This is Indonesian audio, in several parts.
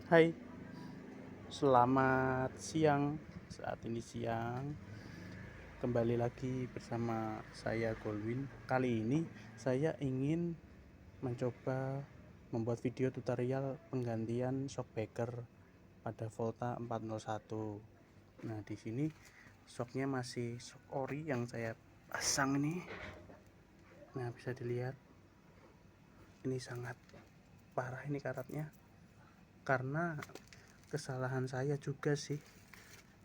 Hai, selamat siang. Saat ini siang, kembali lagi bersama saya Golwin. Kali ini saya ingin mencoba membuat video tutorial penggantian shock breaker pada Volta 401. Nah, di sini shocknya masih shock ori yang saya pasang ini. Nah, bisa dilihat ini sangat parah ini karatnya, karena kesalahan saya juga sih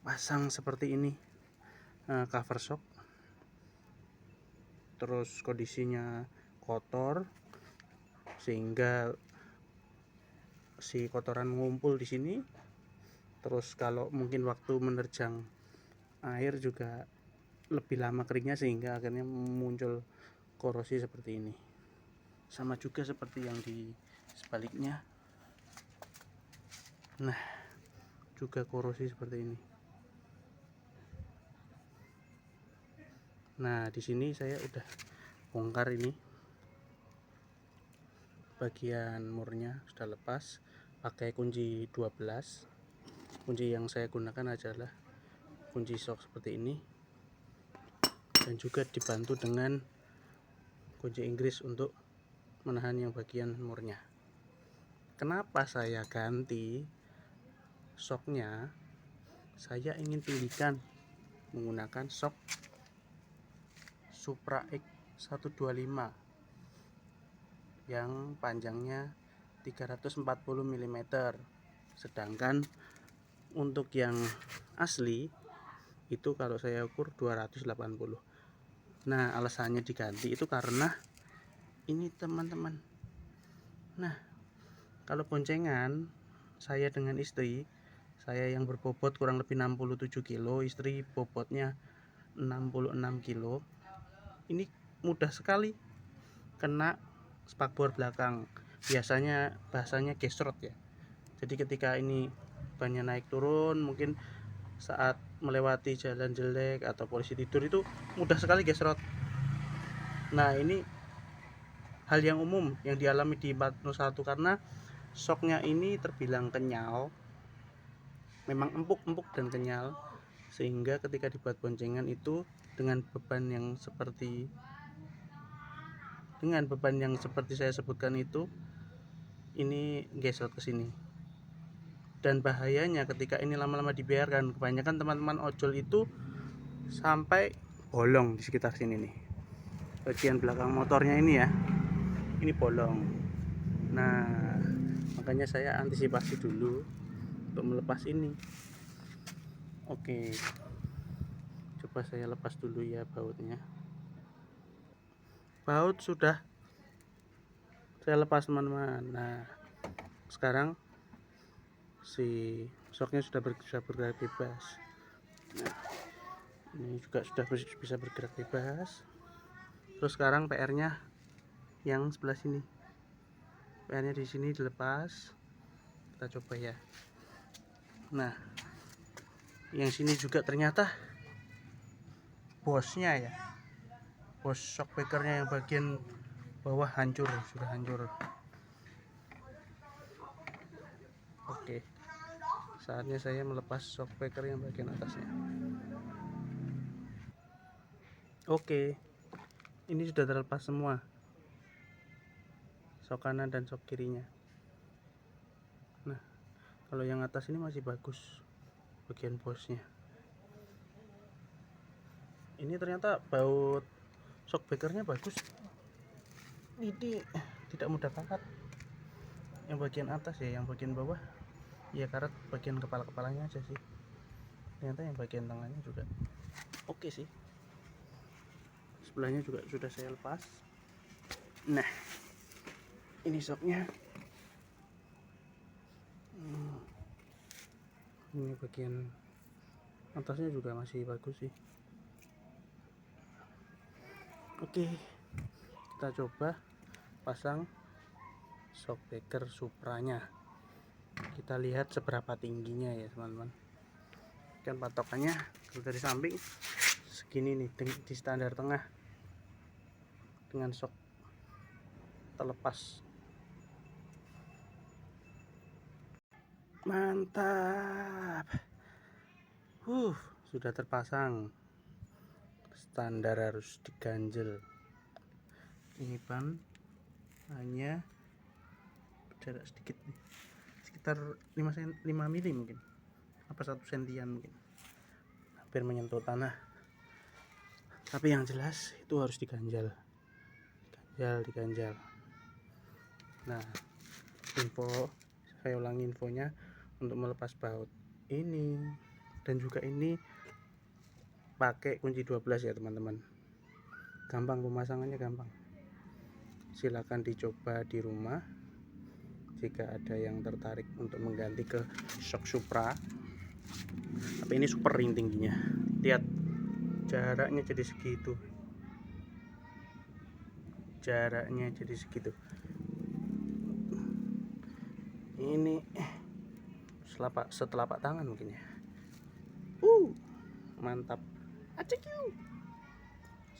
pasang seperti ini, cover shock, terus kondisinya kotor sehingga si kotoran ngumpul di sini. Terus kalau mungkin waktu menerjang air juga lebih lama keringnya sehingga akhirnya muncul korosi seperti ini. Sama juga seperti yang di sebaliknya. Nah, juga korosi seperti ini. Nah, di sini saya udah bongkar ini. Bagian murnya sudah lepas pakai kunci 12. Kunci yang saya gunakan adalah kunci shock seperti ini, dan juga dibantu dengan kunci Inggris untuk menahan yang bagian murnya. Kenapa saya ganti shocknya? Saya ingin tinggikan menggunakan shock Supra X 125 yang panjangnya 340 mm, sedangkan untuk yang asli itu kalau saya ukur 280. Nah, alasannya diganti itu karena ini teman-teman. Nah, kalau boncengan saya dengan istri, saya yang berbobot kurang lebih 67 kilo, istri bobotnya 66 kilo, ini mudah sekali kena spakbor belakang. Biasanya bahasanya gesrot ya. Jadi ketika ini bannya naik turun, mungkin saat melewati jalan jelek atau polisi tidur, itu mudah sekali gesrot. Nah, ini hal yang umum yang dialami di 401 karena shocknya ini terbilang kenyal, memang empuk dan kenyal, sehingga ketika dibuat boncengan itu dengan beban yang seperti saya sebutkan itu, ini gesrot ke sini. Dan bahayanya ketika ini lama-lama dibiarkan, kebanyakan teman-teman ojol itu sampai bolong di sekitar sini nih. Bagian belakang motornya ini ya, ini bolong. Nah, makanya saya antisipasi dulu untuk melepas ini. Oke, coba saya lepas dulu ya bautnya. Baut sudah saya lepas teman-teman. Nah, sekarang si shocknya sudah bisa bergerak bebas. Nah, ini juga sudah bisa bergerak bebas. Terus sekarang PR-nya yang sebelah sini, PR-nya di sini dilepas. Kita coba ya. Nah, yang sini juga ternyata bosnya ya, bos shock breakernya yang bagian bawah hancur, sudah hancur. Oke, saatnya saya melepas shock breaker yang bagian atasnya. Oke, ini sudah terlepas semua, shock kanan dan shock kirinya. Nah, kalau yang atas ini masih bagus bagian bosnya. Ini ternyata baut shock breakernya bagus, ini tidak mudah karat. Yang bagian atas ya, yang bagian bawah ya karat bagian kepalanya aja sih. Ternyata yang bagian tengahnya juga oke sih. Sebelahnya juga sudah saya lepas. Nah, ini shocknya. Ini bagian atasnya juga masih bagus sih. Oke, kita coba pasang shock breaker Supranya. Kita lihat seberapa tingginya ya teman-teman. Kan patokannya kalau dari samping segini nih, di standar tengah dengan shock terlepas. Mantap. Sudah terpasang. Standar harus diganjel. Ini ban hanya jarak sedikit, sekitar 5 mili mungkin, apa 1 sentian mungkin, hampir menyentuh tanah. Tapi yang jelas itu harus diganjal. Nah, saya ulangi infonya untuk melepas baut ini dan juga ini pakai kunci 12 ya teman-teman. Gampang pemasangannya, gampang. Silakan dicoba di rumah jika ada yang tertarik untuk mengganti ke shock Supra. Tapi ini super ring tingginya. Lihat jaraknya jadi segitu. Ini setelapak tangan mungkin ya. Mantap.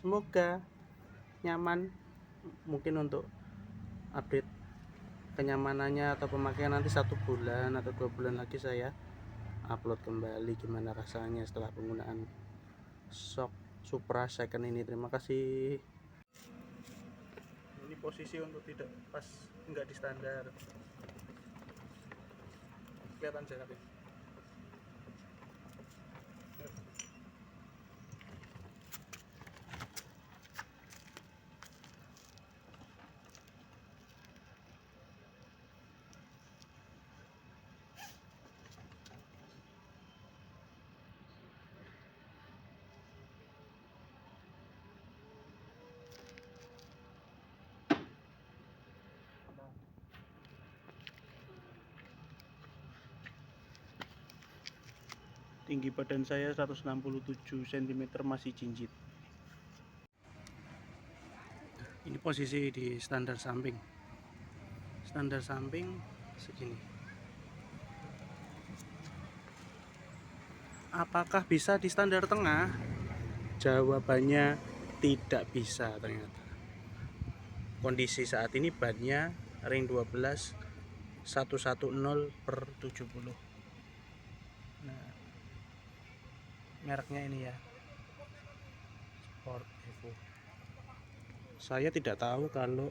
Semoga nyaman. Mungkin untuk update kenyamanannya atau pemakaian nanti 1 bulan atau 2 bulan lagi saya upload kembali gimana rasanya setelah penggunaan shock Supra second ini. Terima kasih. Ini posisi untuk tidak pas, enggak di standar. Kelihatan jaraknya. Tinggi badan saya 167 cm, masih jinjit. Ini posisi di standar samping. Standar samping segini. Apakah bisa di standar tengah? Jawabannya tidak bisa ternyata. Kondisi saat ini bannya ring 12 110/70. Nah, mereknya ini ya, Sport Evo. Saya tidak tahu kalau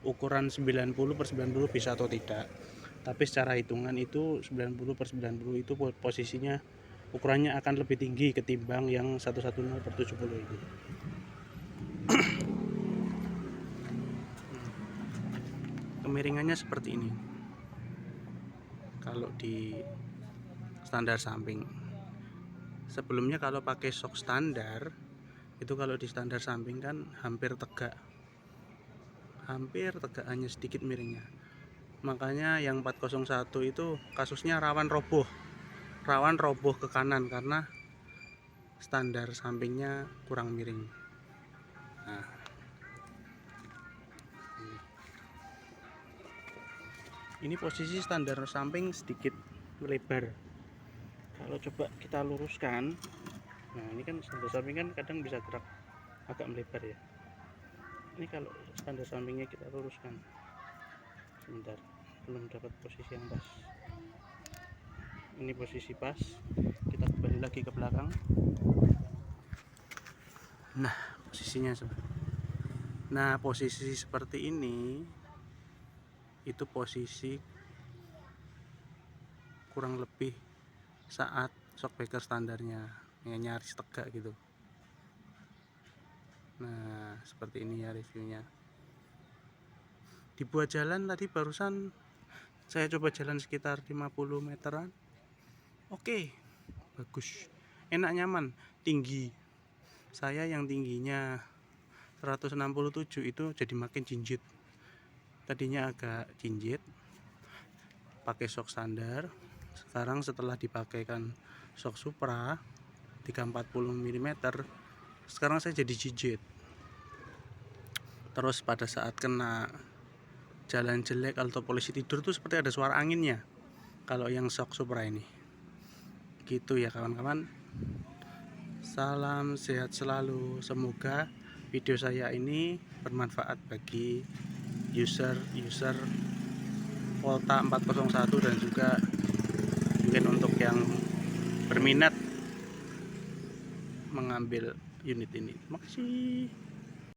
ukuran 90/90 bisa atau tidak, tapi secara hitungan itu 90/90 itu posisinya ukurannya akan lebih tinggi ketimbang yang 110/70 ini. Kemiringannya seperti ini kalau di standar samping. Sebelumnya kalau pakai shock standar itu, kalau di standar samping kan hampir tegak, hanya sedikit miringnya. Makanya yang 401 itu kasusnya rawan roboh ke kanan karena standar sampingnya kurang miring. Nah, ini posisi standar samping sedikit melebar. Kalau coba kita luruskan, nah ini kan standar samping kan kadang bisa gerak agak melebar ya. Ini kalau standar sampingnya kita luruskan, sebentar, belum dapat posisi yang pas. Ini posisi pas, kita kembali lagi ke belakang. Nah, posisi seperti ini itu posisi kurang lebih saat shockbreaker standarnya ya, nyaris tegak gitu. Nah, seperti ini ya reviewnya. Dibuat jalan tadi barusan saya coba jalan sekitar 50 meteran. Oke, bagus, enak, nyaman. Tinggi saya yang tingginya 167 itu jadi makin jinjit. Tadinya agak jinjit pakai shock standar, sekarang setelah dipakaikan shock Supra 340 mm, sekarang saya jadi jinjit. Terus pada saat kena jalan jelek atau polisi tidur tuh seperti ada suara anginnya kalau yang shock Supra ini. Gitu ya kawan-kawan. Salam sehat selalu. Semoga video saya ini bermanfaat bagi user Volta 401 dan juga mungkin untuk yang berminat mengambil unit ini. Terima kasih.